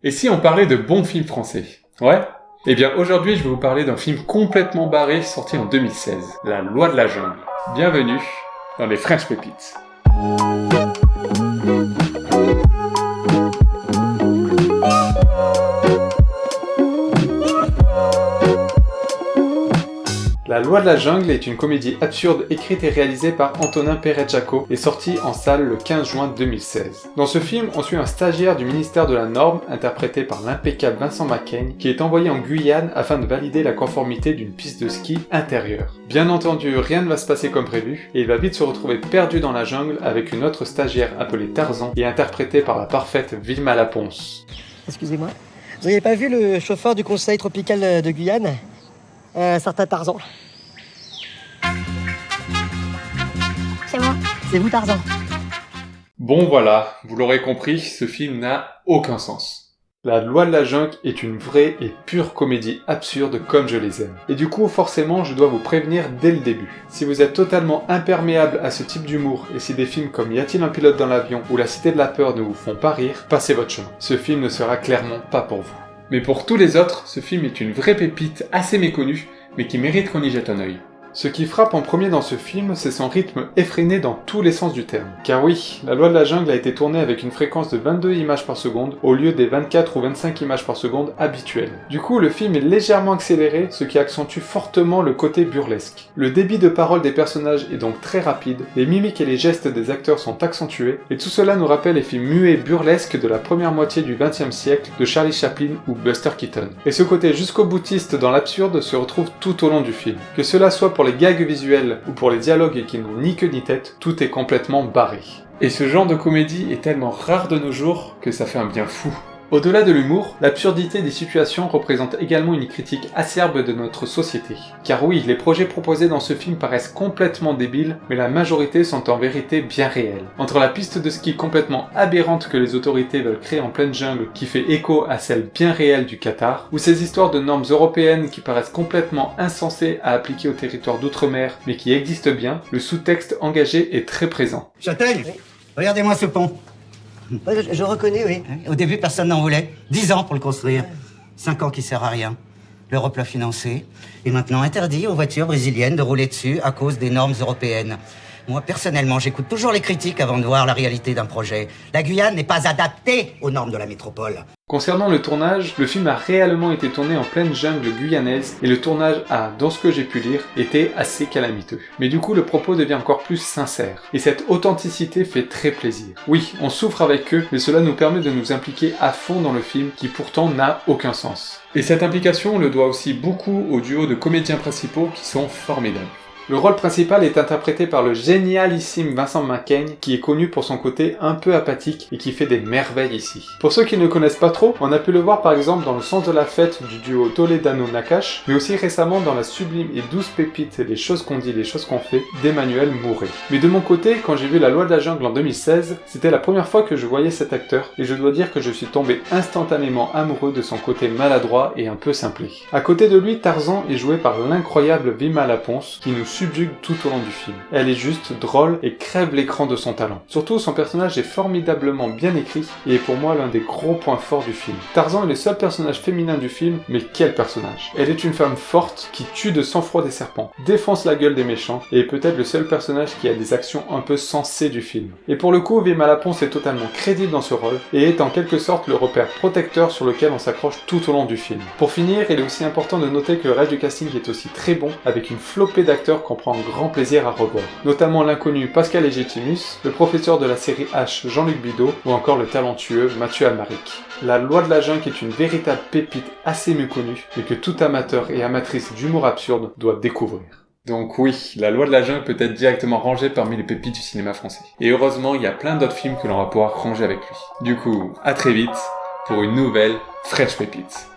Et si on parlait de bons films français? Ouais? Eh bien aujourd'hui je vais vous parler d'un film complètement barré sorti en 2016, La Loi de la Jungle. Bienvenue dans les French Pépites. La Loi de la Jungle est une comédie absurde écrite et réalisée par Antonin Perret-Jacot et sortie en salle le 15 juin 2016. Dans ce film, on suit un stagiaire du ministère de la Norme, interprété par l'impeccable Vincent Macaigne, qui est envoyé en Guyane afin de valider la conformité d'une piste de ski intérieure. Bien entendu, rien ne va se passer comme prévu, et il va vite se retrouver perdu dans la jungle avec une autre stagiaire appelée Tarzan et interprétée par la parfaite Vilma Laponce. Excusez-moi, vous n'avez pas vu le chauffeur du conseil tropical de Guyane? Un certain Tarzan. C'est moi. C'est vous Tarzan. Bon voilà, vous l'aurez compris, ce film n'a aucun sens. La Loi de la Jungle est une vraie et pure comédie absurde comme je les aime. Et du coup, forcément, je dois vous prévenir dès le début. Si vous êtes totalement imperméable à ce type d'humour, et si des films comme Y a-t-il un pilote dans l'avion ou La Cité de la Peur ne vous font pas rire, passez votre chemin. Ce film ne sera clairement pas pour vous. Mais pour tous les autres, ce film est une vraie pépite assez méconnue, mais qui mérite qu'on y jette un œil. Ce qui frappe en premier dans ce film, c'est son rythme effréné dans tous les sens du terme. Car oui, La Loi de la Jungle a été tournée avec une fréquence de 22 images par seconde, au lieu des 24 ou 25 images par seconde habituelles. Du coup, le film est légèrement accéléré, ce qui accentue fortement le côté burlesque. Le débit de parole des personnages est donc très rapide, les mimiques et les gestes des acteurs sont accentués, et tout cela nous rappelle les films muets burlesques de la première moitié du XXe siècle de Charlie Chaplin ou Buster Keaton. Et ce côté jusqu'au boutiste dans l'absurde se retrouve tout au long du film. Que cela soit pour les gags visuels ou pour les dialogues qui n'ont ni queue ni tête, tout est complètement barré. Et ce genre de comédie est tellement rare de nos jours que ça fait un bien fou. Au-delà de l'humour, l'absurdité des situations représente également une critique acerbe de notre société. Car oui, les projets proposés dans ce film paraissent complètement débiles, mais la majorité sont en vérité bien réels. Entre la piste de ski complètement aberrante que les autorités veulent créer en pleine jungle, qui fait écho à celle bien réelle du Qatar, ou ces histoires de normes européennes qui paraissent complètement insensées à appliquer au territoire d'outre-mer, mais qui existent bien, le sous-texte engagé est très présent. Châtaigne, regardez-moi ce pont. Ouais, je reconnais, oui. Au début, personne n'en voulait. 10 ans pour le construire. 5 ans qui sert à rien. L'Europe l'a financé. Et maintenant interdit aux voitures brésiliennes de rouler dessus à cause des normes européennes. Moi, personnellement, j'écoute toujours les critiques avant de voir la réalité d'un projet. La Guyane n'est pas adaptée aux normes de la métropole. Concernant le tournage, le film a réellement été tourné en pleine jungle guyanaise et le tournage a, dans ce que j'ai pu lire, été assez calamiteux. Mais du coup, le propos devient encore plus sincère. Et cette authenticité fait très plaisir. Oui, on souffre avec eux, mais cela nous permet de nous impliquer à fond dans le film qui pourtant n'a aucun sens. Et cette implication, on le doit aussi beaucoup au duo de comédiens principaux qui sont formidables. Le rôle principal est interprété par le génialissime Vincent Macaigne, qui est connu pour son côté un peu apathique et qui fait des merveilles ici. Pour ceux qui ne connaissent pas trop, on a pu le voir par exemple dans Le Sens de la Fête du duo Toledano-Nakache, mais aussi récemment dans la sublime et douce pépite Les choses qu'on dit, les choses qu'on fait d'Emmanuel Mouret. Mais de mon côté, quand j'ai vu La Loi de la Jungle en 2016, c'était la première fois que je voyais cet acteur, et je dois dire que je suis tombé instantanément amoureux de son côté maladroit et un peu simplé. À côté de lui, Tarzan est joué par l'incroyable Vilma Laponce, qui nous subjugue tout au long du film. Elle est juste drôle et crève l'écran de son talent. Surtout, son personnage est formidablement bien écrit et est pour moi l'un des gros points forts du film. Tarzan est le seul personnage féminin du film, mais quel personnage! Elle est une femme forte qui tue de sang-froid des serpents, défonce la gueule des méchants et est peut-être le seul personnage qui a des actions un peu sensées du film. Et pour le coup, Vilma Laponce est totalement crédible dans ce rôle et est en quelque sorte le repère protecteur sur lequel on s'accroche tout au long du film. Pour finir, il est aussi important de noter que le reste du casting est aussi très bon, avec une flopée d'acteurs qu'on prend grand plaisir à revoir, notamment l'inconnu Pascal Légitimus, le professeur de la série H Jean-Luc Bidot, ou encore le talentueux Mathieu Amalric. La Loi de la Jungle est une véritable pépite assez méconnue, et que tout amateur et amatrice d'humour absurde doit découvrir. Donc oui, La Loi de la Jungle peut être directement rangée parmi les pépites du cinéma français. Et heureusement, il y a plein d'autres films que l'on va pouvoir ranger avec lui. Du coup, à très vite pour une nouvelle French Pépite.